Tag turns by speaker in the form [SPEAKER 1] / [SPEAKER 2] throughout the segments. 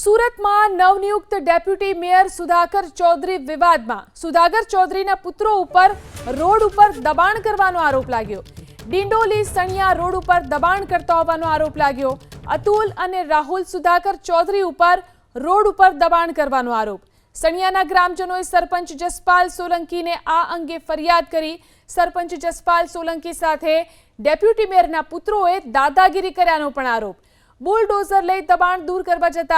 [SPEAKER 1] સુરતમાં નવનિયુક્ત deputy mayor Sudhakar Chaudhary વિવાદમાં સુધાકર ચૌધરીના પુત્રો ઉપર રોડ ઉપર દબાણ કરવાનો આરોપ લાગ્યો। ડિંડોલી સણિયા રોડ ઉપર દબાણ કરતા હોવાનો આરોપ લાગ્યો। અતુલ અને રાહુલ સુધાકર ચૌધરી ઉપર રોડ ઉપર દબાણ કરવાનો આરોપ। સણિયાના ગ્રામજનોએ સરપંચ જસપાલ સોલંકીને આ અંગે ફરિયાદ કરી। સરપંચ જસપાલ સોલંકી સાથે ડેપ્યુટી મેયરના પુત્રોએ દાદાગીરી કર્યાનો પણ આરોપ। बुलडोजर लई दबाण दूर करवा जता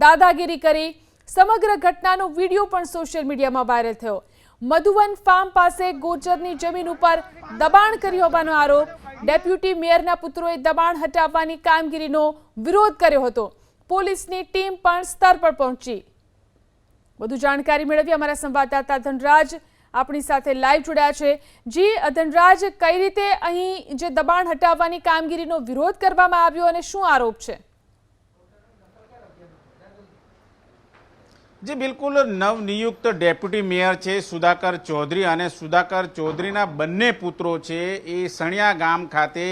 [SPEAKER 1] दादागिरी करी। समग्र घटनानो वीडियो पण सोशल मीडिया में वायरल थयो। मधुवन फार्म पासे गोचरनी जमीन पर दबाण कर्यो होવાનો आरोप। डेप्यूटी मेयरना पुत्रोए दबाण हटावવાની કામગીરીનો વિરોધ કર્યો હતો। પોલીસની ટીમ પણ સ્થળ પર પહોંચી। વધુ જાણકારી મેળવી અમારા સંવાદદાતા ધનરાજ આપણી સાથે લાઈવ જોડાયા છે। જી ધનરાજ, કઈ રીતે અહીં જે દબાણ હટાવવાની કામગીરીનો વિરોધ કરવામાં આવ્યો અને શું આરોપ છે?
[SPEAKER 2] जी बिल्कुल नवनियुक्त डेप्यूटी मेयर है सुधाकर चौधरी और सुधाकर चौधरीना बंने पुत्रों है ये सणिया गाम खाते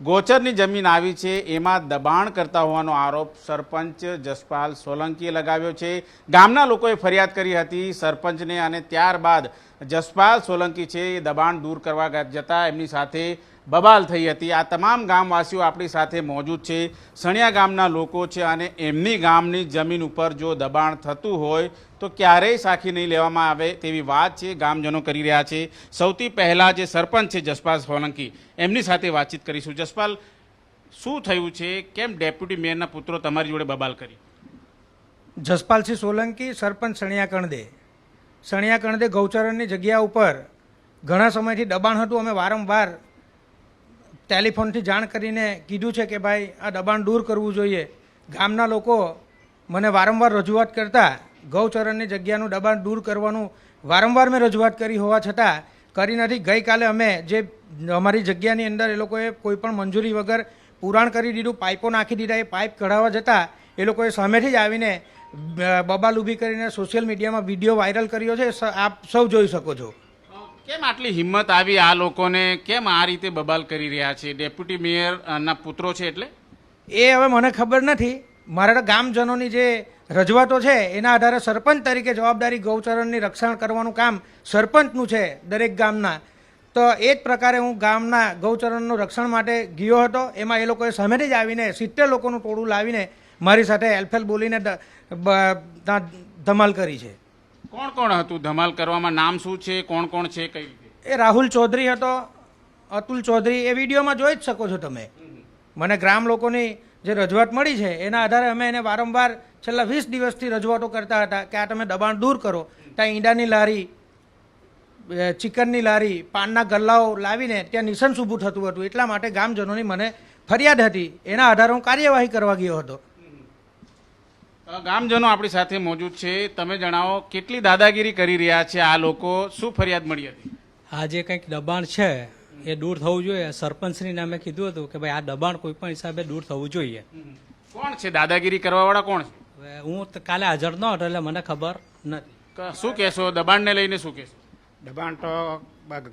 [SPEAKER 2] गोचरनी जमीन आई है एमां दबाण करता होवानो आरोप सरपंच जसपाल सोलंकीए लगाव्यो छे। गामना लोकोए फरियाद करी हती सरपंचने अने त्यारबाद जसपाल सोलंकी है दबाण दूर करवा जता एमनी साथे बबाल थई हती। आ तमाम गामवासीओ आपणी साथे मौजूद छे। सणिया गामना लोको छे अने एमनी गामनी जमीन पर जो दबाण थतुं होय तो क्यारेय साखी नहीं लेवामां आवे तेवी वात छे गामजनो करी रह्या छे। सौथी पहेला जे सरपंच छे जसपाल सोलंकी एमनी साथे वातचीत करीशुं। जसपाल, शुं थयुं छे? केम डेप्यूटी मेयरना पुत्रो तमारी जोडे बबाल करी?
[SPEAKER 3] जसपाल सिंह सोलंकी सरपंच सणिया कणदे गौचरणनी जग्या उपर घणा समयथी दबाण हतुं। अमे वारंवार टेलिफोनथी जाण करीने कीधुं छे के भाई आ दबाण दूर करवुं जोईए। गामना लोको मने वारंवार रजूआत करता गौचरणनी जग्यानुं दबाण दूर करवानुं वारंवार मैं रजूआत करी होवा छतां करी नथी। गई काले अमे जे अमारी जग्यानी अंदर ए लोकोए कोईपण मंजूरी वगर पुराण करी दीधुं, पाइपो नाखी दीधा। ए पाइप कढावा जता ए लोकोए सामेथी ज आवीने बबाल ऊभी करीने सोशियल मीडियामां विडियो वायरल कर्यो छे। आप सौ जोई शको छो।
[SPEAKER 2] केम आटली हिम्मत आवी आ लोकोने? केम आ रीते बबाल करी रह्या छे? डेप्यूटी मेयर ना पुत्रो छे एटले
[SPEAKER 3] ए हवे मने खबर नथी। मारा गामजनोनी जे रजूआतो छे एना आधारे सरपंच तरीके जवाबदारी गौचरणनी रक्षण करवानुं काम सरपंचनुं छे दरेक गामना। तो ए ज प्रकारे हूँ गामना गौचरणनुं रक्षण माटे गयो हतो। एमां ए लोकोए सामेथी ज आवीने 70 लोकोनुं टोळुं लावीने मारी साथे हेल्पफेल बोलीने धमाल करी छे।
[SPEAKER 2] कोण कोण हतुं धमाल करवामां? नाम शुं छे? कोण कोण छे? कई रीते?
[SPEAKER 3] ए राहुल चौधरी हतो, अतुल चौधरी। ए विडियोमां जोई ज शको छो तमे। मने ग्राम लोकोनी जे रजूआत मળી છે એના આધારે અમે એને વારંવાર છેલ્લા 20 દિવસથી રજૂઆતો કરતા હતા કે આ તમે દબાણ દૂર કરો। ત્યાં ઈંડાની લારી, ચિકનની લારી, પાનના ગલ્લાઓ લાવીને ત્યાં નિશંસ ઊભું થતું હતું। એટલા માટે ગામજનોની મને ફરિયાદ હતી, એના આધારે હું કાર્યવાહી કરવા ગયો હતો।
[SPEAKER 2] ગામજનો આપણી સાથે મौजूद છે। તમે જણાવો કેટલી દાદાગીરી કરી રહ્યા છે આ લોકો? શું ફરિયાદ મળી હતી?
[SPEAKER 4] આ જે કંઈક દબાણ છે એ દૂર થવું જોઈએ। સરપંચની નામે કીધું હતું કે ભાઈ આ દબાણ કોઈ પણ હિસાબે દૂર થવું જોઈએ।
[SPEAKER 2] કોણ છે દાદાગીરી કરવાવાળા? કોણ છે?
[SPEAKER 4] હવે હું તો કાલે હાજર ન હતો એટલે મને ખબર નથી।
[SPEAKER 2] શું કહેશો દબાણને લઈને? શું કહેશો?
[SPEAKER 5] દબાણ તો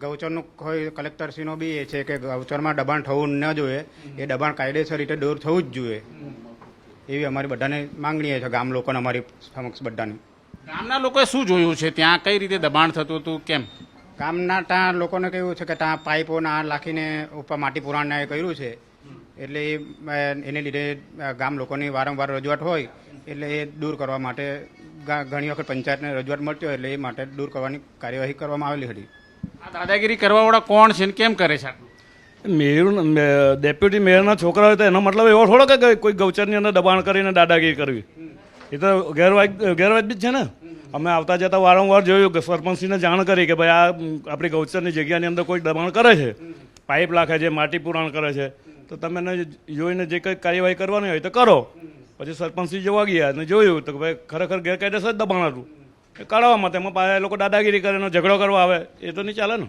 [SPEAKER 5] ગૌચરનું કોઈ કલેક્ટરશ્રીનો બી એ છે કે ગૌચરમાં દબાણ થવું ન જોઈએ। એ દબાણ કાયદેસર રીતે દૂર થવું જ જોઈએ એવી અમારી બધાને માંગણી છે, ગામ લોકોને અમારી સમક્ષ બધાની।
[SPEAKER 2] ગામના લોકોએ શું જોયું છે ત્યાં? કઈ રીતે દબાણ થતું હતું? કેમ?
[SPEAKER 5] ગામના ત્યાં લોકોને કેવું છે કે ત્યાં પાઇપો ના લાખીને ઉપર માટી પુરાણને એ કર્યું છે। એટલે એને લીધે ગામ લોકોની વારંવાર રજૂઆત હોય એટલે એ દૂર કરવા માટે ઘણી વખત પંચાયતને રજૂઆત મળતી હોય એટલે એ માટે દૂર કરવાની કાર્યવાહી કરવામાં આવેલી હતી।
[SPEAKER 2] આ દાદાગીરી કરવાવાળા કોણ છે ને કેમ કરે છે?
[SPEAKER 6] મેયર ડેપ્યુટી મેયરના છોકરા હોય તો એનો મતલબ એવો થોડો કે કોઈ ગૌચરની અંદર દબાણ કરીને દાદાગીરી કરવી। એ તો ગેરવાજબી જ છે ને। અમે આવતા જતા વારંવાર જોયું કે સરપંચશ્રીને જાણ કરી કે ભાઈ આ આપણી ગૌચરની જગ્યાની અંદર કોઈ દબાણ કરે છે, પાઇપ લાખે છે, માટી પુરાણ કરે છે, તો તમે જોઈને જે કંઈ કાર્યવાહી કરવાની હોય તો કરો। પછી સરપંચશ્રી જોવા ગયા અને જોયું તો કે ભાઈ ખરેખર ગેરકાયદેસર દબાણ હતું એ કાઢવા માટે એમાં એ લોકો દાદાગીરી કરે ઝઘડો કરવા આવે એ તો નહીં ચાલે ને।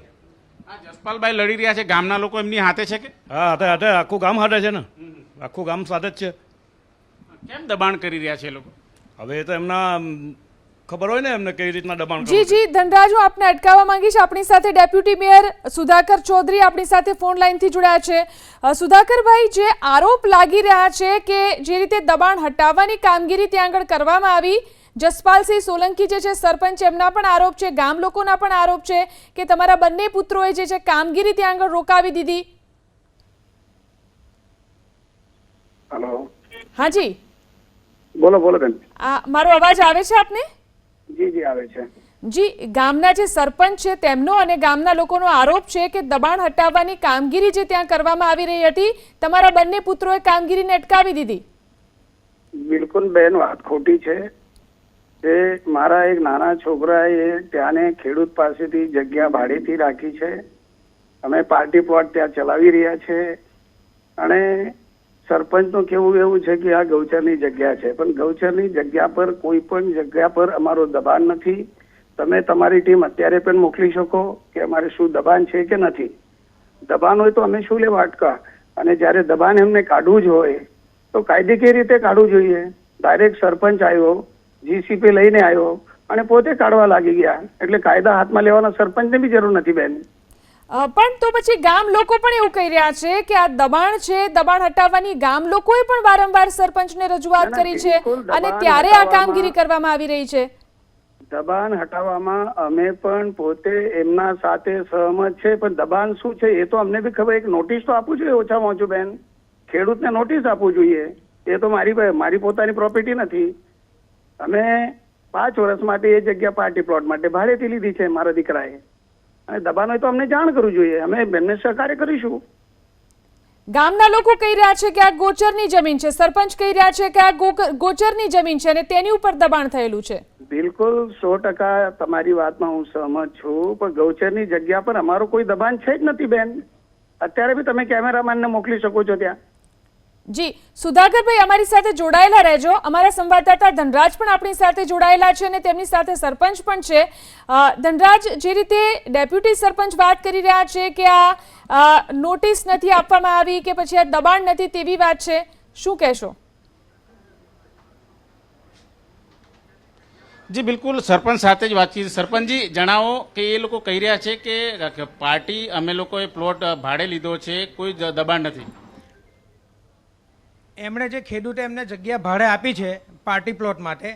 [SPEAKER 2] જસપાલભાઈ લડી રહ્યા છે, ગામના લોકો એમની હાથે છે કે?
[SPEAKER 6] હા, હાથે હાથે આખું ગામ હાથે છે ને, આખું ગામ સાથે જ છે।
[SPEAKER 2] કેમ દબાણ કરી રહ્યા છે લોકો?
[SPEAKER 6] હવે એ તો એમના ખબર હોય ને એમને કઈ રીતના દબાણ
[SPEAKER 1] જી
[SPEAKER 6] કરવું છે.
[SPEAKER 1] જી ધનરાજ, હું આપને અટકાવવા માંગીશ. આપણી સાથે ડેપ્યુટી મેયર સુધાકર ચૌધરી આપણી સાથે ફોન લાઈનથી જોડાયા છે. સુધાકરભાઈ, જે આરોપ લાગી રહ્યા છે કે જે રીતે દબાણ હટાવવાની કામગીરી ત્યાં આગળ કરવામાં આવી, જસપાલસિંહ સોલંકી જે છે સરપંચ, એમના પણ આરોપ છે, ગામ લોકોના પણ આરોપ છે કે તમારા બંને પુત્રોએ જે છે કામગીરી ત્યાં આગળ રોકાવી દીધી.
[SPEAKER 7] હેલો,
[SPEAKER 1] હાજી,
[SPEAKER 7] બોલો બોલો બેન.
[SPEAKER 1] મારો અવાજ આવે છે આપને?
[SPEAKER 7] જી જી આવે છે.
[SPEAKER 1] જી, ગામના જે સરપંચ છે તેમનો અને ગામના લોકોનો આરોપ છે કે દબાણ હટાવવાની કામગીરી જે ત્યાં કરવામાં આવી રહી હતી, તમારા બંને પુત્રોએ કામગીરીને અટકાવી દીધી.
[SPEAKER 7] બિલકુલ બેન, વાત ખોટી છે. એ મારા એક નાના છોકરાએ ત્યાંને ખેડૂત પાસેથી જગ્યા ભાડેથી રાખી છે. અમે પાર્ટી પ્લોટ ત્યાં ચલાવી રહ્યા છે અને સરપંચનું કેવું એવું છે કે આ ગૌચરની જગ્યા છે, પણ ગૌચરની જગ્યા પર કોઈ પણ જગ્યા પર અમારો દબાણ નથી. તમે તમારી ટીમ અત્યારે પણ મોકલી શકો કે અમારે શું દબાણ છે કે નથી. દબાણ હોય તો અમે શું લેવા અટકા, અને જ્યારે દબાણ એમને કાઢવું જ હોય તો કાયદેકીય રીતે કાઢવું જોઈએ. ડાયરેક્ટ સરપંચ આવ્યો, જીસીપી લઈને આવ્યો અને પોતે કાઢવા લાગી ગયા, એટલે કાયદા હાથમાં લેવાના સરપંચને બી જરૂર નથી બેન.
[SPEAKER 1] પણ તો પછી ગામ લોકો પણ એવું કહી રહ્યા છે કે આ દબાણ છે, દબાણ હટાવવાની ગામ લોકોએ પણ વારંવાર સરપંચને રજૂઆત કરી છે અને ત્યારે આ કામગીરી કરવામાં આવી રહી છે.
[SPEAKER 7] દબાણ હટાવવામાં અમે પણ પોતે એમના સાથે સહમત છે, પણ દબાણ શું છે એ તો અમને બી ખબર. એક નોટિસ તો આપવું જોઈએ ઓછામાં ઓછું બેન, ખેડૂતને નોટિસ આપવું જોઈએ. એ તો મારી પોતાની પ્રોપર્ટી નથી. અમે 5 વર્ષ માટે એ જગ્યા પાર્ટી પ્લોટ માટે ભાડેથી લીધી છે મારા દીકરાએ, અને દબાણ હોય તો અમને જાણ કરવું જોઈએ. અમે બેનને સહકાર્ય કરીશું.
[SPEAKER 1] ગામના લોકો કહી રહ્યા છે કે આ ગોચરની જમીન છે, સરપંચ કહી રહ્યા છે કે આ ગોચરની જમીન છે અને તેની ઉપર દબાણ થયેલું છે.
[SPEAKER 7] બિલકુલ 100% તમારી વાતમાં હું સહમત છું, પણ ગૌચરની જગ્યા પર અમારો કોઈ દબાણ છે જ નથી બેન. અત્યારે બી તમે કેમેરામેનને મોકલી શકો છો ત્યાં.
[SPEAKER 1] જી સુધાકરભાઈ, અમારી સાથે જોડાયેલા રહેજો. અમારા સંવાદદાતા ધનરાજ પણ આપણી સાથે જોડાયેલા છે અને તેમની સાથે સરપંચ પણ છે. ધનરાજ, જે રીતે ડેપ્યુટી સરપંચ વાત કરી રહ્યા છે કે આ નોટિસ નથી આપવામાં આવી કે પછી આ દબાણ નથી તેવી વાત છે, શું કહેશો?
[SPEAKER 2] જી બિલકુલ, સરપંચ સાથે જ વાતચીત. સરપંચજી, જણાવો કે એ લોકો કહી રહ્યા છે કે પાર્ટી અમે લોકોએ પ્લોટ ભાડે લીધો છે, કોઈ દબાણ નથી.
[SPEAKER 3] એમણે જે ખેડૂતે એમને જગ્યા ભાડે આપી છે પાર્ટી પ્લોટ માટે,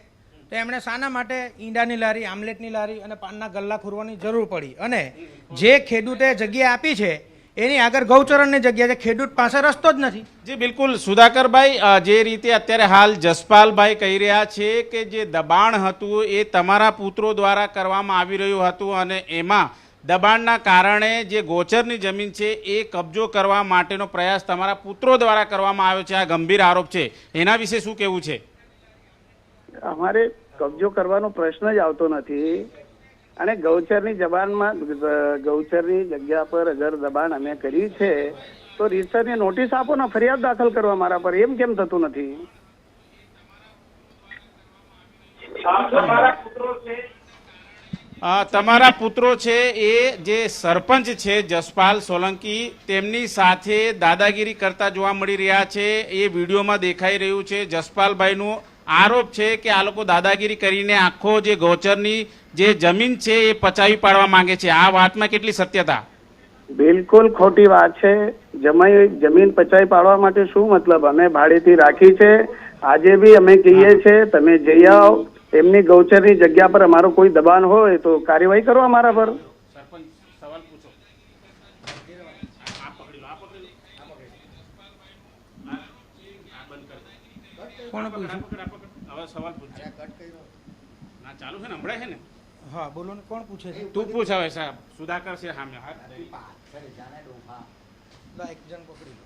[SPEAKER 3] તો એમણે શાના માટે ઈંડાની લારી, આમલેટની લારી અને પાનના ગલ્લા ખોરવાની જરૂર પડી? અને જે ખેડૂતે જગ્યા આપી છે એની આગળ ગૌચરણની જગ્યા છે, ખેડૂત પાસે રસ્તો જ નથી.
[SPEAKER 2] જી બિલકુલ સુધાકરભાઈ, જે રીતે અત્યારે હાલ જસપાલભાઈ કહી રહ્યા છે કે જે દબાણ હતું એ તમારા પુત્રો દ્વારા કરવામાં આવી રહ્યું હતું અને એમાં દબાણના કારણે જે ગોચરની જમીન છે એ કબજો કરવા માટેનો પ્રયાસ તમારા પુત્રો દ્વારા કરવામાં આવ્યો છે. આ ગંભીર આરોપ છે, એના વિશે શું કહેવું છે?
[SPEAKER 7] અમારે કબજો કરવાનો પ્રશ્ન જ આવતો નથી, અને ગૌચરની ગૌચરની જગ્યા પર અગર દબાણ અમે કર્યું છે તો રીતસરની નોટિસ આપો ને, ફરિયાદ દાખલ કરવા મારા પર. એમ કેમ થતું નથી?
[SPEAKER 2] તમારા પુત્રો છે એ જે સરપંચ છે જસપાલ સોલંકી, તેમની સાથે દાદાગીરી કરતા જોવા મળી રહ્યા છે. એ વિડીયોમાં દેખાઈ રહ્યું છે. જસપાલભાઈનું આરોપ છે કે આ લોકો દાદાગીરી કરીને આખો જે ગૌચરની જે જમીન છે એ પચાવી પાડવા માંગે છે. આ વાતમાં કેટલી સત્યતા?
[SPEAKER 7] બિલકુલ ખોટી વાત છે. જમીન પચાવી પાડવા માટે શું મતલબ? અમે ભાડેથી રાખી છે. આજે બી અમે કહીએ છીએ તમે જઈ આવો. એમની ગૌચરની જગ્યા પર અમારો કોઈ દબાણ હોય તો કાર્યવાહી કરો અમારા પર.
[SPEAKER 3] કોણ પૂછ્યું?
[SPEAKER 2] ચાલુ છે ને, હમણાં છે ને?
[SPEAKER 3] હા બોલો ને, કોણ પૂછે છે?
[SPEAKER 2] તું પૂછ હવે સાહેબ. સુધાકર છે સામે.
[SPEAKER 3] એક જણ પકડી લો.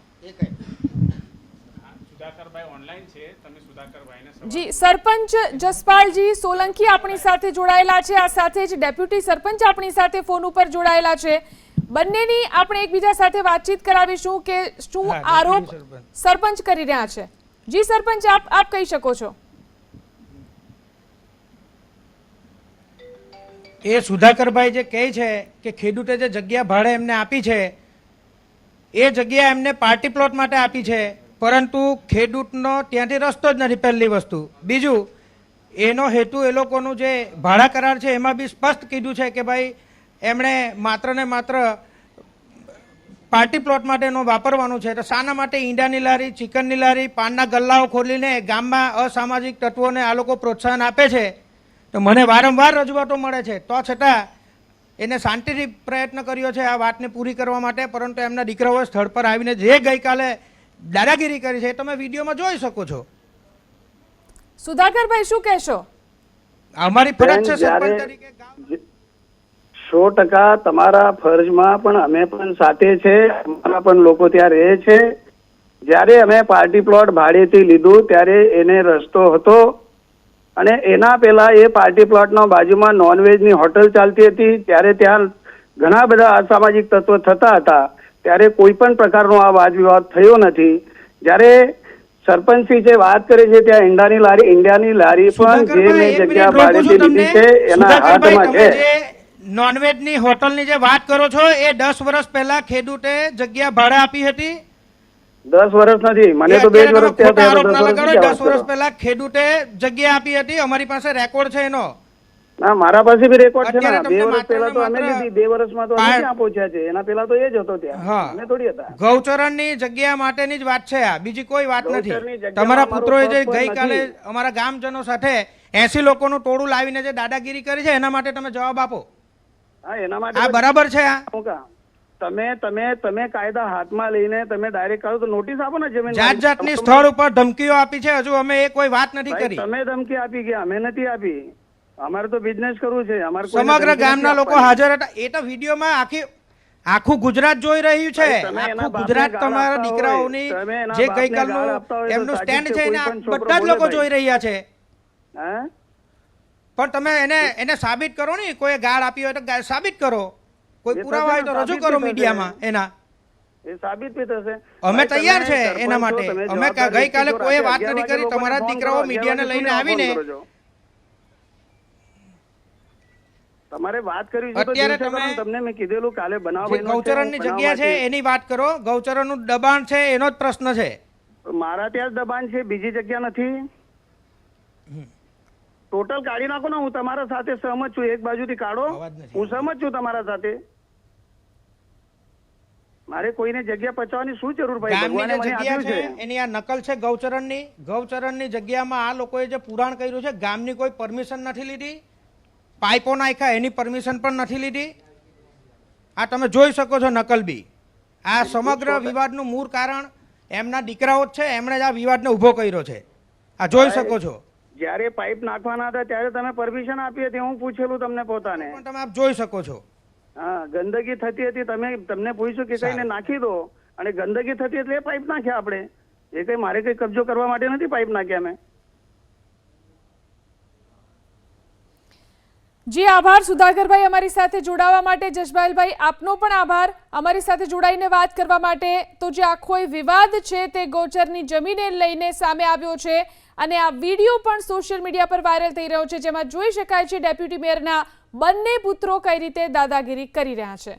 [SPEAKER 2] સુધાકરભાઈ ઓનલાઈન છે, તમે સુધાકરભાઈને
[SPEAKER 1] જી, સરપંચ જસપાલજી સોલંકી આપણી સાથે જોડાયેલા છે. આ સાથે જ ડેપ્યુટી સરપંચ આપણી સાથે ફોન ઉપર જોડાયેલા છે. બંનેની આપણે એકબીજા સાથે વાતચીત કરાવીશું કે શું આરોપ સરપંચ કરી રહ્યા છે. જી સરપંચ, આપ કહી શકો છો.
[SPEAKER 3] એ સુધાકરભાઈ જે કહે છે કે ખેડૂતે જે જગ્યા ભાડે એમને આપી છે એ જગ્યા એમને પાર્ટી પ્લોટ માટે આપી છે, પરંતુ ખેડૂતનો ત્યાંથી રસ્તો જ નથી. પહેલી વસ્તુ. બીજું, એનો હેતુ એ લોકોનું જે ભાડા કરાર છે એમાં બી સ્પષ્ટ કીધું છે કે ભાઈ એમણે માત્ર ને માત્ર પાર્ટી પ્લોટ માટે એનો વાપરવાનું છે. તો શાના માટે ઈંડાની લારી, ચિકનની લારી, પાનના ગલ્લાઓ ખોલીને ગામમાં અસામાજિક તત્વોને આ લોકો પ્રોત્સાહન આપે છે? તો મને વારંવાર રજૂઆતો મળે છે, તો છતાં એને શાંતિથી પ્રયત્ન કર્યો છે આ વાતને પૂરી કરવા માટે, પરંતુ એમના દીકરાઓએ સ્થળ પર આવીને જે ગઈકાલે દાદાગીરી કરી છે એ તમે વિડીયોમાં જોઈ શકો છો.
[SPEAKER 1] સુધાકરભાઈ શું કહેશો?
[SPEAKER 3] અમારી ફરજ છે
[SPEAKER 7] જ્યારે
[SPEAKER 3] સરપંચ તરીકે ગામ
[SPEAKER 7] 100% તમારા ફરજમાં પણ અમે પણ સાથે છે, અમારા પણ લોકો ત્યાં રહે છે. જ્યારે અમે પાર્ટી પ્લોટ ભાડેથી લીધું ત્યારે એને રસ્તો હતો અને એના પહેલા એ પાર્ટી પ્લોટના બાજુમાં નોનવેજની હોટલ ચાલતી હતી. ત્યારે ત્યાં ઘણા બધા અસામાજિક તત્વો થતા હતા. ત્યારે કોઈ પણ પ્રકારનો આ વાદ વિવાદ થયો નથી. જ્યારે સરપંચશ્રી જે વાત કરે છે ત્યાં ઈંડાની લારી પણ જે મેં જગ્યા ભાડેથી લીધી છે એના હાથમાં છે.
[SPEAKER 3] નોનવેજની હોટલની જે વાત કરો છો એ 10 વર્ષ પહેલા ખેડૂતે જગ્યા ભાડે આપી હતી.
[SPEAKER 7] 10 વર્ષ નથી, મને તો 2 વર્ષ થયા.
[SPEAKER 3] 10 વર્ષ પહેલા ખેડૂતે જગ્યા આપી હતી. અમારી પાસે રેકોર્ડ છે એનો.
[SPEAKER 7] ના, મારા પાસે બી રેકોર્ડ છે ને.
[SPEAKER 3] અત્યારે
[SPEAKER 7] 2
[SPEAKER 3] તમને
[SPEAKER 7] વર્ષ પહેલા તો અમે
[SPEAKER 3] માત્ર
[SPEAKER 7] લીધી, 2 વર્ષમાં તો અમે ક્યાં પહોંચ્યા છે? એના પહેલા તો એ જ હતો ત્યાં,
[SPEAKER 3] હા.
[SPEAKER 7] અમે થોડી હતા.
[SPEAKER 3] ગૌચરણની જગ્યા માટેની જ વાત છે આ, બીજી કોઈ વાત
[SPEAKER 7] ગૌચરની
[SPEAKER 3] નથી.
[SPEAKER 7] જગ્યામાં
[SPEAKER 3] તમારા
[SPEAKER 7] અમારો
[SPEAKER 3] પુત્રોએ જે
[SPEAKER 7] પગ પણ
[SPEAKER 3] ગઈકાલે
[SPEAKER 7] નથી.
[SPEAKER 3] અમારા ગામજનો સાથે 80 લોકોનું ટોળું લાવીને જે દાદાગીરી કરી છે એના માટે તમે જવાબ આપો.
[SPEAKER 7] હા, એના માટે
[SPEAKER 3] આ બરાબર છે? આ
[SPEAKER 7] હું કાં? તમે કાયદા હાથમાં લઈને તમે ડાયરેક્ટ કરો તો નોટિસ આપો ને જમીન
[SPEAKER 3] જાત જાતની સ્થળ ઉપર ધમકીઓ આપી છે, હજુ અમે એ કોઈ વાત નથી
[SPEAKER 7] ભાઈ,
[SPEAKER 3] કરી.
[SPEAKER 7] તમે ધમકી આપી ગયા, અમે નથી આપી. અમારે તો બિઝનેસ કરવું છે. અમારે કોઈને
[SPEAKER 3] સમગ્ર
[SPEAKER 7] ધમકી
[SPEAKER 3] ગામના
[SPEAKER 7] નથી
[SPEAKER 3] લોકો
[SPEAKER 7] આપવાની.
[SPEAKER 3] હાજર હતા. એ તો વિડીયોમાં આખું ગુજરાત જોઈ રહ્યું છે.
[SPEAKER 7] ભાઈ, તમે એના
[SPEAKER 3] આખું
[SPEAKER 7] બાપને
[SPEAKER 3] ગુજરાત
[SPEAKER 7] ગાળ
[SPEAKER 3] તમારા
[SPEAKER 7] આપતા
[SPEAKER 3] દીકરાઓની
[SPEAKER 7] હોય, તમે એના
[SPEAKER 3] જે
[SPEAKER 7] બાપને ગાળ
[SPEAKER 3] ગઈકાલનું
[SPEAKER 7] આપતા હોય તો
[SPEAKER 3] એમનું
[SPEAKER 7] સાચું
[SPEAKER 3] સ્ટેન્ડ
[SPEAKER 7] છે,
[SPEAKER 3] છે એને
[SPEAKER 7] કોઈ પણ છોકરો
[SPEAKER 3] બધા જ
[SPEAKER 7] બોલે
[SPEAKER 3] લોકો
[SPEAKER 7] ભાઈ.
[SPEAKER 3] જોઈ રહ્યા છે.
[SPEAKER 7] હે?
[SPEAKER 3] પણ તમે એને સાબિત કરો ને, કોઈ ગાળ આપી હોય તો સાબિત કરો, કોઈ
[SPEAKER 7] એ
[SPEAKER 3] પુરાવા હોય તો
[SPEAKER 7] સાબિત
[SPEAKER 3] રજૂ
[SPEAKER 7] બી
[SPEAKER 3] કરો
[SPEAKER 7] થશે.
[SPEAKER 3] મીડિયામાં. એના
[SPEAKER 7] એ સાબિત બી થશે.
[SPEAKER 3] અમે
[SPEAKER 7] ભાઈ,
[SPEAKER 3] તૈયાર
[SPEAKER 7] તમે
[SPEAKER 3] છે
[SPEAKER 7] સરપંચ
[SPEAKER 3] એના
[SPEAKER 7] છો,
[SPEAKER 3] માટે.
[SPEAKER 7] તમે
[SPEAKER 3] અમે
[SPEAKER 7] જવાબદાર
[SPEAKER 3] ગઈકાલે
[SPEAKER 7] વ્યક્તિ છો,
[SPEAKER 3] કોઈ
[SPEAKER 7] રાતે
[SPEAKER 3] વાત
[SPEAKER 7] 11
[SPEAKER 3] નથી કરી.
[SPEAKER 7] વાગે
[SPEAKER 3] તમારા
[SPEAKER 7] લોકોને
[SPEAKER 3] દીકરાઓ
[SPEAKER 7] ફોન કરો,
[SPEAKER 3] મીડિયાને
[SPEAKER 7] 11
[SPEAKER 3] લઈને
[SPEAKER 7] વાગે
[SPEAKER 3] આવીને
[SPEAKER 7] ફોન કરો છો. તમારે વાત કરવી છે તો
[SPEAKER 3] અત્યારે
[SPEAKER 7] દિવસે કરો ને. તમને મેં કીધેલું કાલે બનાવ
[SPEAKER 3] જે
[SPEAKER 7] બન્યો છે,
[SPEAKER 3] ગૌચરણની
[SPEAKER 7] હું
[SPEAKER 3] જગ્યા છે
[SPEAKER 7] બનાવવાથી-
[SPEAKER 3] એની વાત કરો. ગૌચરણનું દબાણ છે એનો જ પ્રશ્ન છે.
[SPEAKER 7] મારા ત્યાં જ દબાણ છે, બીજી જગ્યા નથી. ટોટલ કાઢી નાખો ને. હું તમારા સાથે સહમત છું. એક બાજુથી કાઢો,
[SPEAKER 3] અવાજ નથી.
[SPEAKER 7] હું સહમત છું તમારા સાથે. મારે કોઈને જગ્યા પચાવવાની શું જરૂર ભાઈ?
[SPEAKER 3] ગામની
[SPEAKER 7] ભગવાને
[SPEAKER 3] જે
[SPEAKER 7] મને
[SPEAKER 3] જગ્યા
[SPEAKER 7] આપ્યું
[SPEAKER 3] છે
[SPEAKER 7] છે.
[SPEAKER 3] એની આ નકલ છે ગૌચરણની જગ્યામાં આ લોકોએ જે પુરાણ કર્યું છે, ગામની કોઈ પરમિશન નથી લીધી, પાઇપો નાખ્યા એની પરમિશન પણ નથી લીધી. આ તમે જોઈ શકો છો નકલ બી. આ સમગ્ર વિવાદનું મૂળ કારણ એમના દીકરાઓ જ છે. એમણે જ આ વિવાદને ઊભો કર્યો છે. આ જોઈ શકો છો.
[SPEAKER 7] જયારે પાઇપ નાખવાના હતા ત્યારે તમે પરમિશન આપી હતી. હું પૂછેલું તમને પોતાને.
[SPEAKER 3] પણ તમે આપ જોઈ શકો છો.
[SPEAKER 7] હા, ગંદકી થતી હતી. તમને પૂછ્યું કે કઈને નાખી દો, અને ગંદકી થતી એટલે એ પાઇપ નાખ્યા આપણે. એ કઈ મારે કઈ કબજો કરવા માટે નથી પાઇપ નાખ્યા મેં.
[SPEAKER 1] જી આભાર સુધાકરભાઈ અમારી સાથે જોડાવા માટે. જશભાઈભાઈ આપનો પણ આભાર અમારી સાથે જોડાઈને વાત કરવા માટે. તો જે આખો વિવાદ છે તે ગૌચરની જમીને લઈને સામે આવ્યો છે અને આ વિડીયો પણ સોશિયલ મીડિયા પર વાયરલ થઈ રહ્યો છે, જેમાં જોઈ શકાય છે ડેપ્યુટી મેયરના બંને પુત્રો કઈ રીતે દાદાગીરી કરી રહ્યા છે.